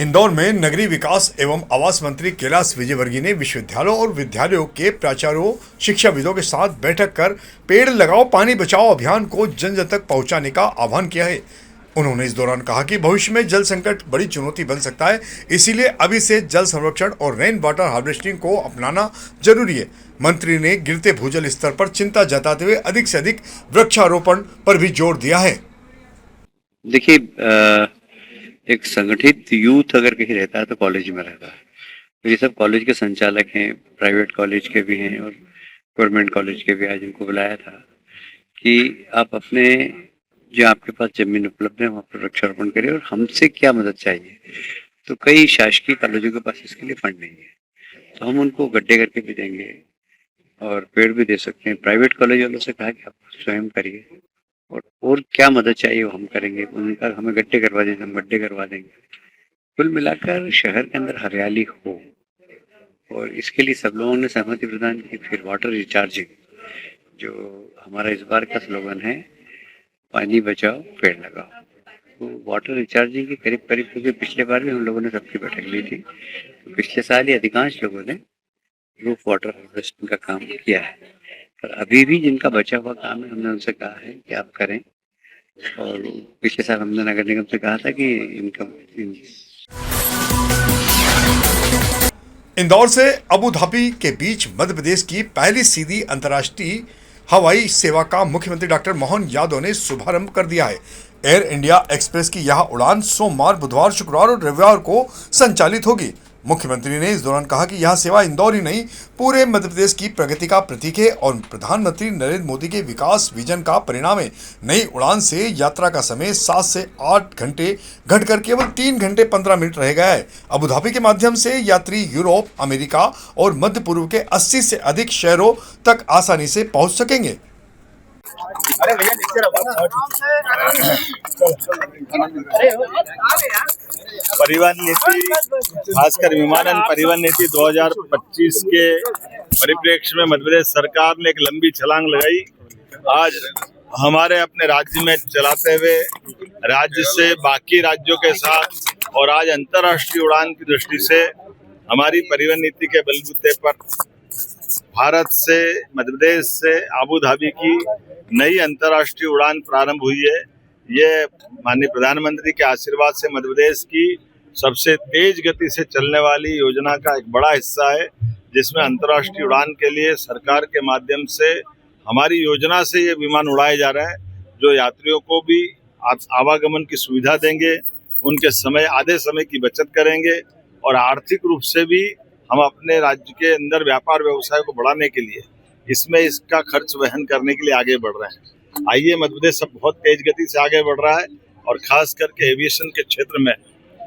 इंदौर में नगरीय विकास एवं आवास मंत्री कैलाश विजयवर्गीय ने विश्वविद्यालयों और विद्यालयों के प्राचार्यों, शिक्षाविदों के साथ बैठक कर पेड़ लगाओ पानी बचाओ अभियान को जन जन तक पहुंचाने का आह्वान किया है। उन्होंने इस दौरान कहा कि भविष्य में जल संकट बड़ी चुनौती बन सकता है, इसीलिए अभी से जल संरक्षण और रेन वाटर हार्वेस्टिंग को अपनाना जरूरी है। मंत्री ने गिरते भूजल स्तर पर चिंता जताते हुए अधिक से अधिक वृक्षारोपण पर भी जोर दिया है। देखिए, एक संगठित यूथ अगर कहीं रहता है तो कॉलेज में रहता है। तो ये सब कॉलेज के संचालक हैं, प्राइवेट कॉलेज के भी हैं और गवर्नमेंट कॉलेज के भी। आज इनको बुलाया था कि आप अपने जो आपके पास जमीन उपलब्ध है वहाँ पर वृक्षारोपण करिए और हमसे क्या मदद चाहिए। तो कई शासकीय कॉलेजों के पास इसके लिए फंड नहीं है, तो हम उनको गड्ढे करके भी देंगे और पेड़ भी दे सकते हैं। प्राइवेट कॉलेज वालों से कहा कि आप स्वयं करिए और क्या मदद चाहिए वो हम करेंगे। उनका हमें गड्ढे करवा दीजिए, हम गड्ढे करवा देंगे। कुल मिलाकर शहर के अंदर हरियाली हो, और इसके लिए सब लोगों ने सहमति प्रदान की। फिर वाटर रिचार्जिंग, जो हमारा इस बार का स्लोगन है, पानी बचाओ पेड़ लगाओ। तो वाटर रिचार्जिंग की करीब करीब, क्योंकि पिछले बार भी हम लोगों ने सबकी बैठक ली थी, तो पिछले साल ही अधिकांश लोगों ने रूफ वाटर हार्वेस्टिंग का काम किया है। पर अभी भी जिनका बचा हुआ काम है, हमने उनसे कहा है कि आप करें। और पिछले साल हमने नगर निगम से कहा था कि इंदौर से अबू धाबी के बीच मध्य प्रदेश की पहली सीधी अंतर्राष्ट्रीय हवाई सेवा का मुख्यमंत्री डॉक्टर मोहन यादव ने शुभारंभ कर दिया है। एयर इंडिया एक्सप्रेस की यह उड़ान सोमवार, बुधवार, शुक्रवार और रविवार को संचालित होगी। मुख्यमंत्री ने इस दौरान कहा कि यह सेवा इंदौर ही नहीं, पूरे मध्य प्रदेश की प्रगति का प्रतीक है और प्रधानमंत्री नरेंद्र मोदी के विकास विजन का परिणाम है। नई उड़ान से यात्रा का समय 7 से 8 घंटे घटकर केवल 3 घंटे 15 मिनट रह गया है। अबू धाबी के माध्यम से यात्री यूरोप, अमेरिका और मध्य पूर्व के 80 से अधिक शहरों तक आसानी से पहुंच सकेंगे। अरे भैया नीचे रहो। परिवहन नीति, खासकर विमानन परिवहन नीति 2025 के परिप्रेक्ष्य में मध्य प्रदेश सरकार ने एक लंबी छलांग लगाई। आज हमारे अपने राज्य में चलाते हुए राज्य से बाकी राज्यों के साथ और आज अंतर्राष्ट्रीय उड़ान की दृष्टि से हमारी परिवहन नीति के बलबूते पर भारत से, मध्य प्रदेश से अबू धाबी की नई अंतर्राष्ट्रीय उड़ान प्रारंभ हुई है। ये माननीय प्रधानमंत्री के आशीर्वाद से मध्य प्रदेश की सबसे तेज गति से चलने वाली योजना का एक बड़ा हिस्सा है, जिसमें अंतर्राष्ट्रीय उड़ान के लिए सरकार के माध्यम से हमारी योजना से ये विमान उड़ाए जा रहे हैं, जो यात्रियों को भी आवागमन की सुविधा देंगे, उनके समय, आधे समय की बचत करेंगे और आर्थिक रूप से भी हम अपने राज्य के अंदर व्यापार व्यवसाय को बढ़ाने के लिए इसमें इसका खर्च वहन करने के लिए आगे बढ़ रहे हैं। आइए, मध्य प्रदेश सब बहुत तेज गति से आगे बढ़ रहा है और खास करके एविएशन के क्षेत्र में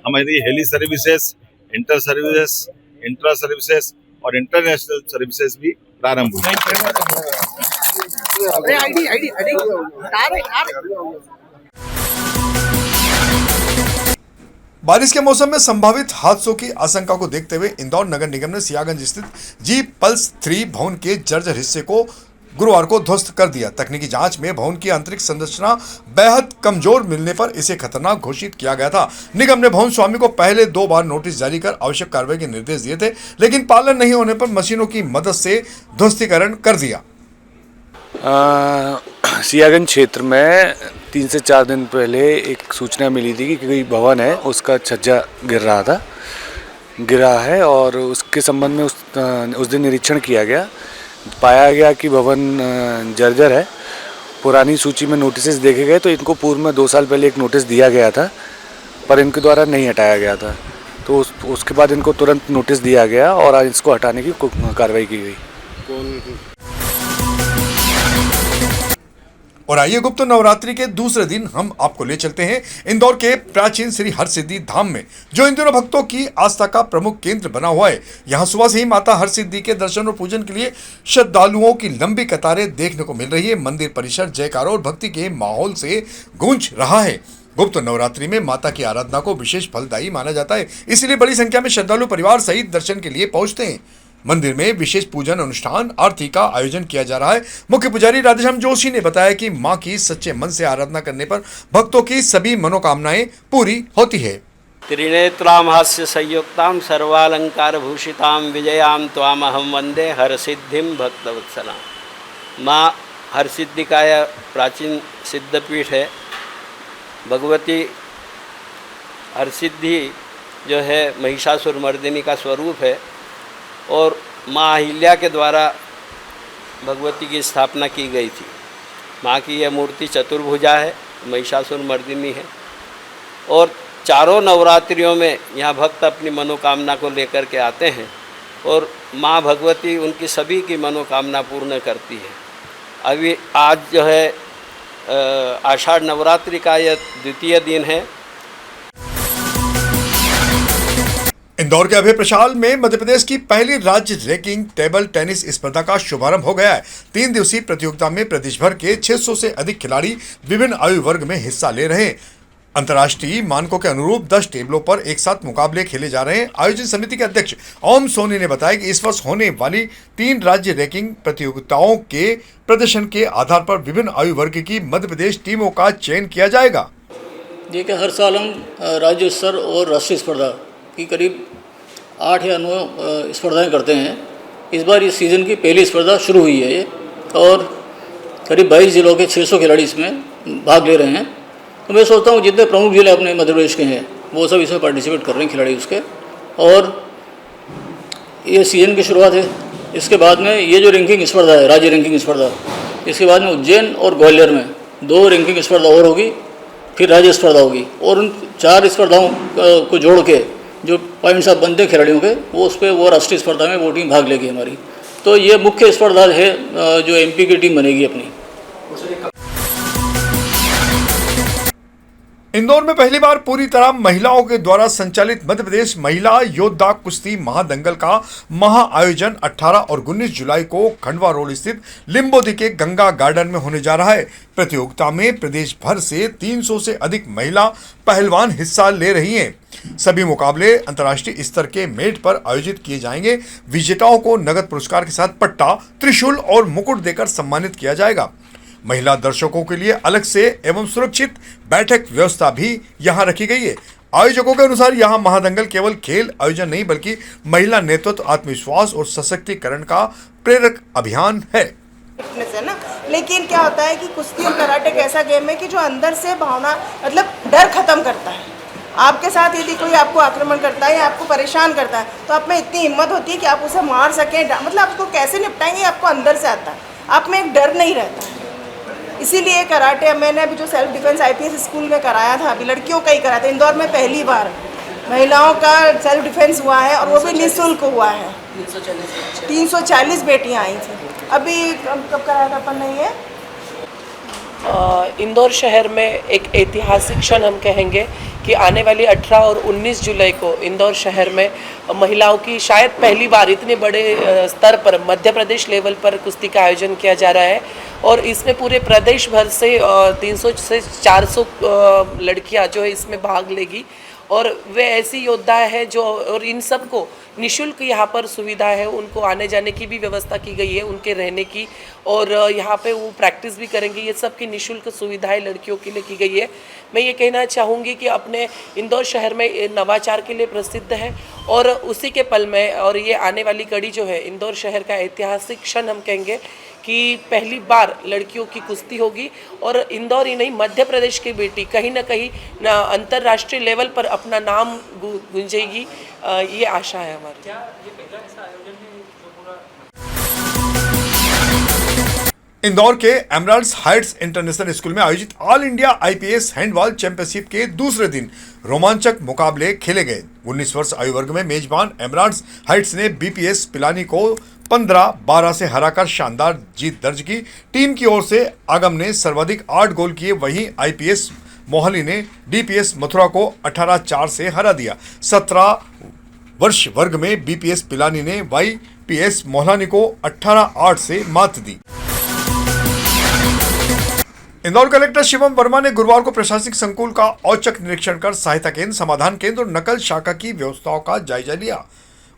हमारी heli services, inter services, intra services और इंटरनेशनल सर्विसेज भी प्रारंभ हुई। बारिश के मौसम में संभावित हादसों की आशंका को देखते हुए इंदौर नगर निगम ने सियागंज स्थित जी पल्स 3 भवन के जर्जर हिस्से को गुरुवार को ध्वस्त कर दिया। तकनीकी जांच में भवन की आंतरिक संरचना बेहद कमजोर मिलने पर इसे खतरनाक घोषित किया गया था। निगम ने भवन स्वामी को पहले 2 बार नोटिस जारी कर आवश्यक कार्रवाई के निर्देश दिए थे, लेकिन पालन नहीं होने पर मशीनों की मदद से ध्वस्तीकरण कर दिया। सियागंज क्षेत्र में 3 से 4 दिन पहले एक सूचना मिली थी कि कोई भवन है, उसका छज्जा गिरा है और उसके संबंध में उस दिन निरीक्षण किया गया। पाया गया कि भवन जर्जर है। पुरानी सूची में नोटिस देखे गए तो इनको पूर्व में 2 साल पहले एक नोटिस दिया गया था, पर इनके द्वारा नहीं हटाया गया था। तो उसके बाद इनको तुरंत नोटिस दिया गया और आज इसको हटाने की कार्रवाई की गई। और आइए, गुप्त नवरात्रि के दूसरे दिन हम आपको ले चलते हैं इंदौर के प्राचीन श्री हरसिद्धि धाम में, जो इन दिनों भक्तों की आस्था का प्रमुख केंद्र बना हुआ है। यहां सुबह से ही माता हरसिद्धि के दर्शन और पूजन के लिए श्रद्धालुओं की लंबी कतारें देखने को मिल रही है। मंदिर परिसर जयकारों और भक्ति के माहौल से गूंज रहा है। गुप्त नवरात्रि में माता की आराधना को विशेष फलदायी माना जाता है, इसलिए बड़ी संख्या में श्रद्धालु परिवार सहित दर्शन के लिए पहुंचते हैं। मंदिर में विशेष पूजन अनुष्ठान, आरती का आयोजन किया जा रहा है। मुख्य पुजारी राधेश्याम जोशी ने बताया कि मां की सच्चे मन से आराधना करने पर भक्तों की सभी मनोकामनाएं पूरी होती है। त्रिनेत्रां हास्य संयुक्तां सर्वालंकार भूषितां विजयां त्वामहं वंदे हरसिद्धिं भक्तवत्सलां। माँ हरसिद्धि का यह प्राचीन सिद्धपीठ है। भगवती हरसिद्धि जो है महिषासुर मर्दिनी का स्वरूप है और माँ अहिल्या के द्वारा भगवती की स्थापना की गई थी। माँ की यह मूर्ति चतुर्भुजा है, महिषासुर मर्दिनी है और चारों नवरात्रियों में यहाँ भक्त अपनी मनोकामना को लेकर के आते हैं और माँ भगवती उनकी सभी की मनोकामना पूर्ण करती है। अभी आज जो है आषाढ़ नवरात्रि का यह द्वितीय दिन है। इंदौर के अभय प्रशाल में मध्य प्रदेश की पहली राज्य रैंकिंग टेबल टेनिस स्पर्धा का शुभारंभ हो गया है। 3 दिवसीय प्रतियोगिता में प्रदेश भर के 600 से अधिक खिलाड़ी विभिन्न आयु वर्ग में हिस्सा ले रहे हैं। अंतर्राष्ट्रीय मानकों के अनुरूप 10 टेबलों पर एक साथ मुकाबले खेले जा रहे हैं। आयोजन समिति के अध्यक्ष ओम सोनी ने बताया कि इस वर्ष होने वाली 3 राज्य रैंकिंग प्रतियोगिताओं के प्रदर्शन के आधार पर विभिन्न आयु वर्ग की मध्य प्रदेश टीमों का चयन किया जाएगा। देखिए, हर साल हम राज्य स्तर और राष्ट्रीय स्पर्धा की करीब 8 या 9 स्पर्धाएं करते हैं। इस बार इस सीज़न की पहली स्पर्धा शुरू हुई है ये और करीब 22 जिलों के 600 खिलाड़ी इसमें भाग ले रहे हैं। तो मैं सोचता हूँ जितने प्रमुख जिले अपने मध्य प्रदेश के हैं वो सब इसमें पार्टिसिपेट कर रहे हैं खिलाड़ी उसके, और ये सीज़न की शुरुआत है। इसके बाद में ये जो रैंकिंग स्पर्धा है, राज्य रैंकिंग स्पर्धा, इसके बाद में उज्जैन और ग्वालियर में 2 रैंकिंग स्पर्धा और होगी, फिर राज्य स्पर्धा होगी और उन 4 स्पर्धाओं को जोड़ के जो पॉइंट्स आप बनते हैं खिलाड़ियों के वो उस पर वो राष्ट्रीय स्पर्धा में वो टीम भाग लेगी हमारी। तो ये मुख्य स्पर्धा है जो एमपी की टीम बनेगी अपनी। इंदौर में पहली बार पूरी तरह महिलाओं के द्वारा संचालित मध्य प्रदेश महिला योद्धा कुश्ती महादंगल का महाआयोजन 18 और 19 जुलाई को खंडवा रोड स्थित लिम्बोदी के गंगा गार्डन में होने जा रहा है। प्रतियोगिता में प्रदेश भर से 300 से अधिक महिला पहलवान हिस्सा ले रही हैं। सभी मुकाबले अंतर्राष्ट्रीय स्तर के मेट पर आयोजित किए जाएंगे। विजेताओं को नगद पुरस्कार के साथ पट्टा, त्रिशूल और मुकुट देकर सम्मानित किया जाएगा। महिला दर्शकों के लिए अलग से एवं सुरक्षित बैठक व्यवस्था भी यहां रखी गई है। आयोजकों के अनुसार यहां महादंगल केवल खेल आयोजन नहीं बल्कि महिला नेतृत्व, आत्मविश्वास और सशक्तिकरण का प्रेरक अभियान है। ना, लेकिन क्या होता है कि कुश्ती और कराटे एक ऐसा गेम है कि जो अंदर से भावना मतलब डर खत्म करता है। आपके साथ यदि कोई आपको आक्रमण करता है या आपको परेशान करता है तो आप में इतनी हिम्मत होती है कि आप उसे मार सकें, मतलब आपको कैसे निपटाएंगे आपको अंदर से आता है, आप में एक डर नहीं रहता है। इसीलिए कराटे मैंने अभी जो सेल्फ डिफेंस IPS स्कूल में कराया था, अभी लड़कियों का ही कराया था। इंदौर में पहली बार महिलाओं का सेल्फ डिफेंस हुआ है और वो भी निःशुल्क हुआ है। 340 बेटियां आई थी। अभी कब कराया था अपन ने ये? इंदौर शहर में एक ऐतिहासिक क्षण हम कहेंगे कि आने वाली 18 और 19 जुलाई को इंदौर शहर में महिलाओं की शायद पहली बार इतने बड़े स्तर पर मध्य प्रदेश लेवल पर कुश्ती का आयोजन किया जा रहा है और इसमें पूरे प्रदेश भर से 300 से 400 लड़कियां जो है इसमें भाग लेगी और वे ऐसी योद्धा है जो, और इन सब को निःशुल्क यहाँ पर सुविधा है, उनको आने जाने की भी व्यवस्था की गई है, उनके रहने की, और यहाँ पे वो प्रैक्टिस भी करेंगे। ये सब की निःशुल्क सुविधाएं लड़कियों के लिए की गई है। मैं ये कहना चाहूँगी कि अपने इंदौर शहर में नवाचार के लिए प्रसिद्ध है और उसी के पल में, और ये आने वाली कड़ी जो है इंदौर शहर का ऐतिहासिक क्षण हम कहेंगे कि पहली बार लड़कियों की कुश्ती होगी और इंदौर ही नहीं मध्य प्रदेश की बेटी कहीं ना कहीं अंतर्राष्ट्रीय लेवल पर अपना नाम गूंजेगी, ये आशा है हमारी। इंदौर के एमराल्ड्स हाइट्स इंटरनेशनल स्कूल में आयोजित all India IPS handball championship के दूसरे दिन रोमांचक मुकाबले खेले गए। 19 वर्ष आयु वर्ग में मेजबान एमराल्ड्स हाइट्स ने BPS पिलानी को 15-12 से हराकर शानदार जीत दर्ज की। टीम की ओर से आगम ने सर्वाधिक 8 गोल किए, वहीं IPS मोहाली ने DPS मथुरा को 18-4 से हरा दिया। 17 वर्ष वर्ग में BPS पिलानी ने YPS मोहाली को 18-8 से मात दी। इंदौर कलेक्टर शिवम वर्मा ने गुरुवार को प्रशासनिक संकुल का औचक निरीक्षण कर सहायता केंद्र, समाधान केंद्र और नकल शाखा की व्यवस्थाओं का जायजा लिया।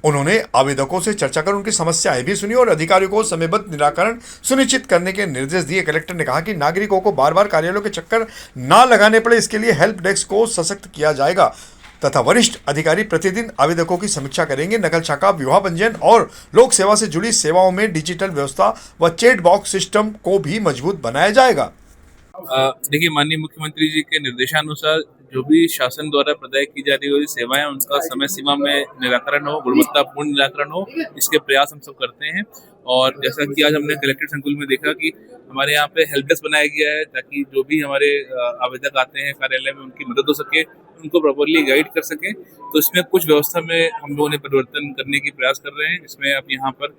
उन्होंने आवेदकों से चर्चा कर उनकी समस्याएं भी सुनी और अधिकारियों को समयबद्ध निराकरण सुनिश्चित करने के निर्देश दिए। कलेक्टर ने कहा कि नागरिकों को बार बार कार्यालयों के चक्कर ना लगाने पड़े, इसके लिए हेल्प डेस्क को सशक्त किया जाएगा। तथा वरिष्ठ अधिकारी प्रतिदिन आवेदकों की समीक्षा करेंगे। नकल शाखा, विवाह पंजीयन और लोक सेवा से जुड़ी सेवाओं में डिजिटल व्यवस्था व चैट बॉक्स सिस्टम को भी मजबूत बनाया जाएगा। देखिए, माननीय मुख्यमंत्री जी के निर्देशानुसार जो भी शासन द्वारा प्रदाय की जा रही हुई सेवाएं, उनका समय सीमा में निराकरण हो, गुणवत्तापूर्ण निराकरण हो, इसके प्रयास हम सब करते हैं। और जैसा कि आज हमने कलेक्ट्रेट संकुल में देखा कि हमारे यहाँ पे हेल्प डेस्क बनाया गया है, ताकि जो भी हमारे आवेदक आते हैं कार्यालय में, उनकी मदद हो सके, उनको प्रॉपरली गाइड कर सके। तो इसमें कुछ व्यवस्था में हम लोगों ने परिवर्तन करने की प्रयास कर रहे हैं। इसमें अब यहाँ पर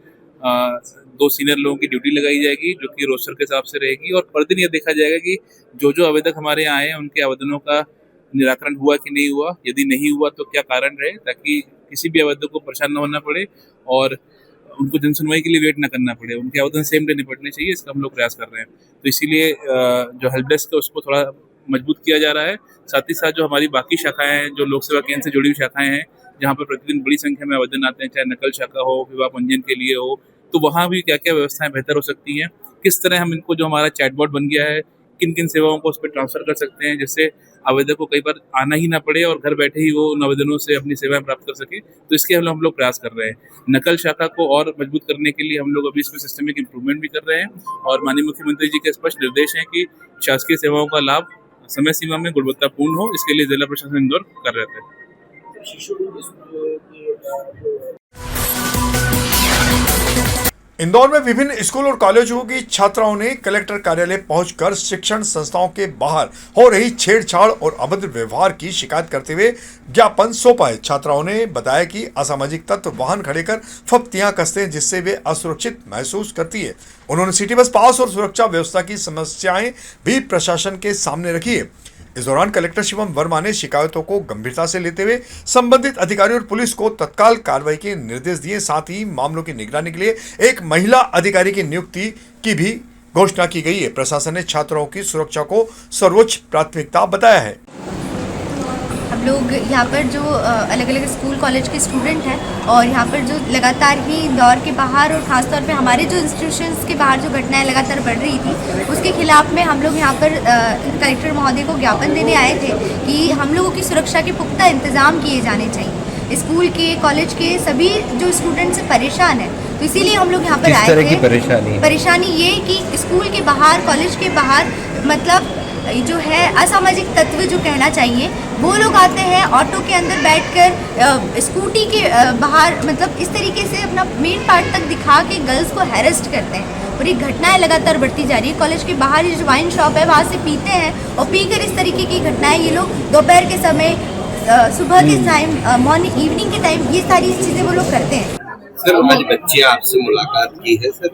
2 सीनियर लोगों की ड्यूटी लगाई जाएगी, जो कि रोस्टर के हिसाब से रहेगी, और प्रतिदिन ये देखा जाएगा कि जो आवेदक हमारे यहाँ आए हैं उनके आवेदनों का निराकरण हुआ कि नहीं हुआ, यदि नहीं हुआ तो क्या कारण रहे, ताकि किसी भी आवेदक को परेशान न होना पड़े और उनको जनसुनवाई के लिए वेट न करना पड़े, उनके आवेदन सेम डे निपटने चाहिए। इसका हम लोग प्रयास कर रहे हैं। तो इसीलिए जो हेल्प डेस्क है उसको थोड़ा मजबूत किया जा रहा है। साथ ही साथ जो हमारी बाकी शाखाएं हैं, जो लोक सेवा केंद्र से जुड़ी हुई शाखाएं हैं, जहाँ पर प्रतिदिन बड़ी संख्या में आवेदन आते हैं, चाहे नकल शाखा हो, विवाह पंजीयन के लिए हो, तो वहाँ भी क्या क्या व्यवस्थाएं बेहतर हो सकती हैं, किस तरह हम इनको, जो हमारा चैटबॉट बन गया है, किन किन सेवाओं को उस पर ट्रांसफर कर सकते हैं, जिससे आवेदक को कई बार आना ही ना पड़े और घर बैठे ही वो उन आवेदनों से अपनी सेवाएं प्राप्त कर सके। तो इसके हम लोग प्रयास कर रहे हैं। नकल शाखा को और मजबूत करने के लिए हम लोग अभी इसमें सिस्टमिक इम्प्रूवमेंट भी कर रहे हैं, और माननीय मुख्यमंत्री जी के स्पष्ट निर्देश हैं कि शासकीय सेवाओं का लाभ समय सीमा में गुणवत्तापूर्ण हो, इसके लिए जिला प्रशासन इंदौर कर रहे थे। इंदौर में विभिन्न स्कूल और कॉलेजों की छात्राओं ने कलेक्टर कार्यालय पहुंचकर शिक्षण संस्थाओं के बाहर हो रही छेड़छाड़ और अभद्र व्यवहार की शिकायत करते हुए ज्ञापन सौंपा है। छात्राओं ने बताया कि असामाजिक तत्व वाहन खड़े कर फप्तियां कसते हैं, जिससे वे असुरक्षित महसूस करती है। उन्होंने सिटी बस पास और सुरक्षा व्यवस्था की समस्याएं भी प्रशासन के सामने रखी है। इस दौरान कलेक्टर शिवम वर्मा ने शिकायतों को गंभीरता से लेते हुए संबंधित अधिकारियों और पुलिस को तत्काल कार्रवाई के निर्देश दिए। साथ ही मामलों की निगरानी के लिए एक महिला अधिकारी की नियुक्ति की भी घोषणा की गई है। प्रशासन ने छात्रों की सुरक्षा को सर्वोच्च प्राथमिकता बताया है। हम लोग यहाँ पर जो अलग अलग स्कूल कॉलेज के स्टूडेंट हैं, और यहाँ पर जो लगातार ही इंदौर के बाहर और ख़ासतौर पे हमारे जो इंस्टीट्यूशंस के बाहर जो घटनाएं लगातार बढ़ रही थी, उसके खिलाफ में हम लोग यहाँ पर कलेक्टर महोदय को ज्ञापन देने आए थे कि हम लोगों की सुरक्षा के पुख्ता इंतज़ाम किए जाने चाहिए। स्कूल के, कॉलेज के सभी जो स्टूडेंट्स परेशान हैं, तो इसीलिए हम लोग यहाँ पर आए थे। परेशानी ये कि स्कूल के बाहर, कॉलेज के बाहर, मतलब जो है असामाजिक तत्व जो कहना चाहिए, वो लोग आते हैं ऑटो के अंदर बैठकर, स्कूटी के बाहर, मतलब इस तरीके से अपना मेन पार्ट तक दिखा के गर्ल्स को हैरेस्ट करते हैं। और ये घटनाएं लगातार बढ़ती जा रही है। कॉलेज के बाहर जो वाइन शॉप है, वहाँ से पीते हैं और पीकर इस तरीके की घटनाएं ये लोग दोपहर के समय, सुबह के टाइम, मॉर्निंग, इवनिंग के टाइम, ये सारी चीज़ें वो लोग करते हैं। सर, आज बच्चियाँ आपसे मुलाकात की है सर,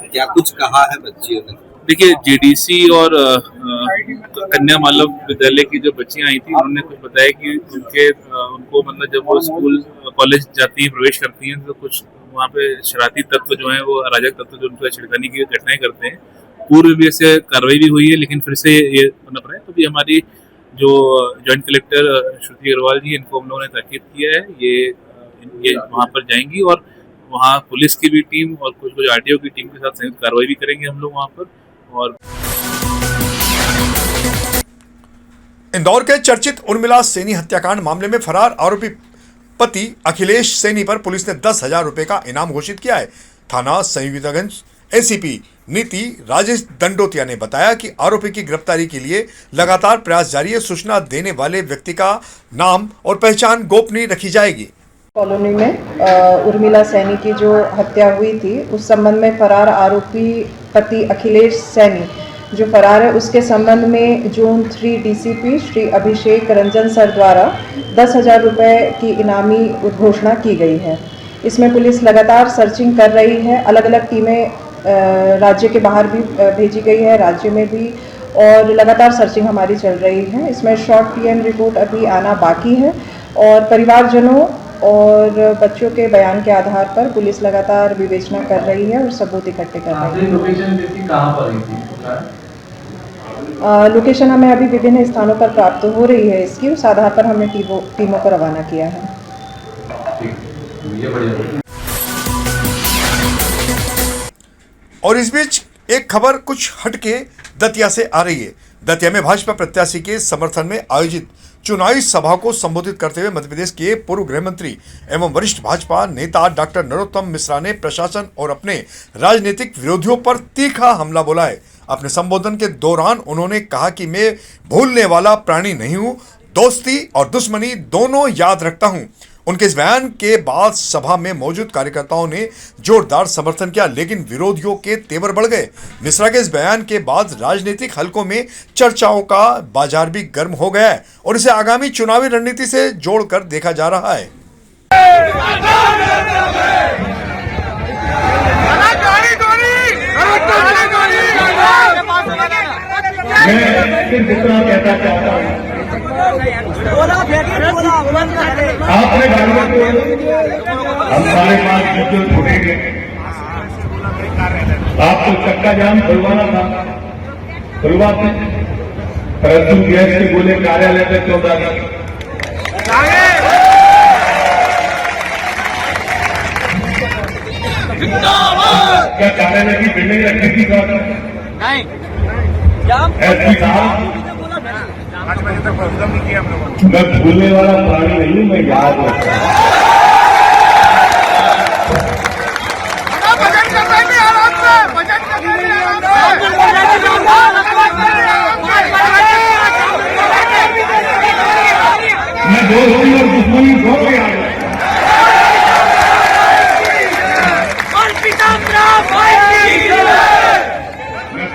क्या कुछ कहा है बच्चियों ने? देखिए, जीडीसी और कन्या मालव विद्यालय की जो बच्चियां आई थी, उन्होंने कुछ बताया कि उनको मतलब जब वो स्कूल कॉलेज जाती हैं, प्रवेश करती हैं, तो कुछ वहाँ पे शरारती तत्व जो हैं, वो अराजक तत्व जो उनको छिड़काने की घटनाएं करते हैं। पूर्व भी ऐसे कार्रवाई भी हुई है, लेकिन फिर से ये होना पड़ा है। तो भी हमारी जो जॉइंट कलेक्टर श्रुति अग्रवाल जी, इनको हम लोगों ने ताकीद किया है, ये वहाँ पर जाएंगी और वहाँ पुलिस की भी टीम और कुछ आरटीओ की टीम के साथ संयुक्त कार्रवाई भी करेंगे हम लोग वहाँ पर। और इंदौर के चर्चित उर्मिला सैनी हत्याकांड मामले में फरार आरोपी पति अखिलेश सैनी पर पुलिस ने 10,000 रुपए का इनाम घोषित किया है। थाना संयुक्तगंज एसीपी नीति राजेश दंडोतिया ने बताया कि आरोपी की गिरफ्तारी के लिए लगातार प्रयास जारी है। सूचना देने वाले व्यक्ति का नाम और पहचान गोपनीय रखी जाएगी। कॉलोनी में उर्मिला सैनी की जो हत्या हुई थी, उस संबंध में फरार आरोपी पति अखिलेश सैनी जो फरार है, उसके संबंध में zone 3 DCP Shri Abhishek Ranjan sir द्वारा 10,000 रुपये की इनामी घोषणा की गई है। इसमें पुलिस लगातार सर्चिंग कर रही है। अलग अलग टीमें राज्य के बाहर भी भेजी गई है, राज्य में भी, और लगातार सर्चिंग हमारी चल रही है। इसमें शॉर्ट पीएम रिपोर्ट अभी आना बाकी है, और परिवारजनों और बच्चों के बयान के आधार पर पुलिस लगातार विवेचना कर रही है और सबूत इकट्ठे कर रही है। लोकेशन कहाँ पर थी? लोकेशन हमें अभी विभिन्न स्थानों पर प्राप्त हो रही है इसकी, उस आधार पर हमने टीमों को रवाना किया है। और इस बीच एक खबर कुछ हटके दतिया से आ रही है। दतिया में भाजपा प्रत्याशी के समर्थन में आयोजित चुनावी सभा को संबोधित करते हुए मध्य प्रदेश के पूर्व गृह मंत्री एवं वरिष्ठ भाजपा नेता डॉक्टर नरोत्तम मिश्रा ने प्रशासन और अपने राजनीतिक विरोधियों पर तीखा हमला बोला है। अपने संबोधन के दौरान उन्होंने कहा कि मैं भूलने वाला प्राणी नहीं हूं, दोस्ती और दुश्मनी दोनों याद रखता हूं। उनके इस बयान के बाद सभा में मौजूद कार्यकर्ताओं ने जोरदार समर्थन किया, लेकिन विरोधियों के तेवर बढ़ गए। मिश्रा के इस बयान के बाद राजनीतिक हलकों में चर्चाओं का बाजार भी गर्म हो गया है और इसे आगामी चुनावी रणनीति से जोड़कर देखा जा रहा है। आपने भागवत को हम सारे 5 बच्चों छूटेंगे। आपको चक्का जाम खुलवाना था, खुलवाते, परंतु गैस के बोले कार्यालय में 14 क्या कार्यालय की बिल्डिंग रखी थी? नहीं, एसपी साहब मैं भूलने वाला प्राणी नहीं हूं, मैं याद रखता मैं दोस्ती और दुश्मनी दोनों याद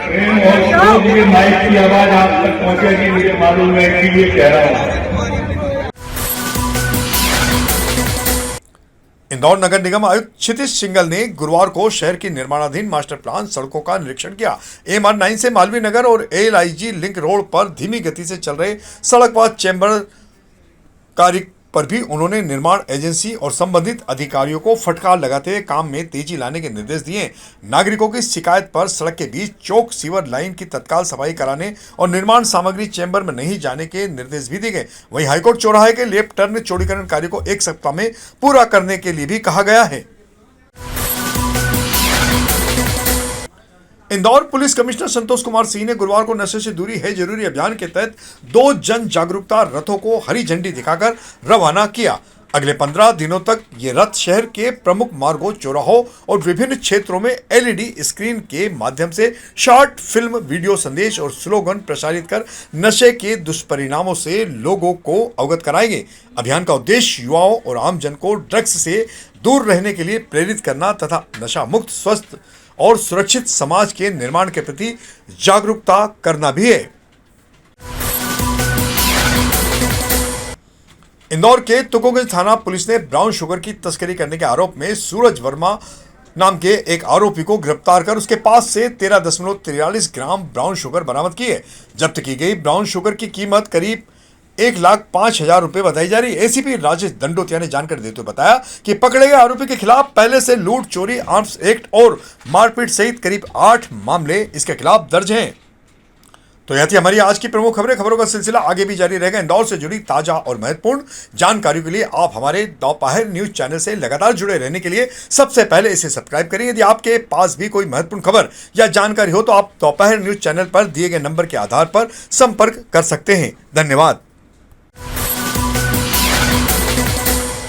प्रेम और क्रोध की माइक की आवाज आप तक पहुंचेगी, मुझे मालूम है कि ये कह रहा हूं। इंदौर नगर निगम आयुक्त क्षितिज सिंगल ने गुरुवार को शहर की निर्माणाधीन मास्टर प्लान सड़कों का निरीक्षण किया। AMR9 से मालवीय नगर और ALIG लिंक रोड पर धीमी गति से चल रहे सड़क व चैम्बर कार्य पर भी उन्होंने निर्माण एजेंसी और संबंधित अधिकारियों को फटकार लगाते हुए काम में तेजी लाने के निर्देश दिए। नागरिकों की शिकायत पर सड़क के बीच चौक सीवर लाइन की तत्काल सफाई कराने और निर्माण सामग्री चैम्बर में नहीं जाने के निर्देश भी दिए गए। वहीं हाईकोर्ट चौराहे के लेफ्ट टर्न चौड़ीकरण कार्य को 1 सप्ताह में पूरा करने के लिए भी कहा गया है। इंदौर पुलिस कमिश्नर संतोष कुमार सिंह ने गुरुवार को नशे से दूरी है जरूरी अभियान के तहत 2 जन जागरूकता रथों को हरी झंडी दिखाकर रवाना किया। अगले 15 दिनों तक ये रथ शहर के प्रमुख मार्गों, चौराहों और विभिन्न क्षेत्रों में LED स्क्रीन के माध्यम से शॉर्ट फिल्म, वीडियो संदेश और स्लोगन प्रसारित कर नशे के दुष्परिणामों से लोगों को अवगत कराएंगे। अभियान का उद्देश्य युवाओं और आमजन को ड्रग्स से दूर रहने के लिए प्रेरित करना तथा नशा मुक्त, स्वस्थ और सुरक्षित समाज के निर्माण के प्रति जागरूकता करना भी है। इंदौर के तुकोगंज थाना पुलिस ने ब्राउन शुगर की तस्करी करने के आरोप में सूरज वर्मा नाम के एक आरोपी को गिरफ्तार कर उसके पास से 13.43 ग्राम ब्राउन शुगर बरामद की है। जब्त की गई ब्राउन शुगर की कीमत करीब 1,05,000 रुपए बताई जा रही है। एसीपी राजेश दंडोतिया ने जानकारी देते हुए बताया कि पकड़े गए आरोपी के खिलाफ पहले से लूट, चोरी, आर्म्स एक्ट और मारपीट सहित करीब 8 मामले इसके खिलाफ दर्ज हैं। तो यह थी हमारी आज की प्रमुख खबरें। खबरों का सिलसिला आगे भी जारी रहेगा। इंदौर से जुड़ी ताजा और महत्वपूर्ण जानकारी के लिए आप हमारे दोपहर न्यूज चैनल से लगातार जुड़े रहने के लिए सबसे पहले इसे सब्सक्राइब करें। यदि आपके पास भी कोई महत्वपूर्ण खबर या जानकारी हो तो आप दोपहर न्यूज चैनल पर दिए गए नंबर के आधार पर संपर्क कर सकते हैं। धन्यवाद।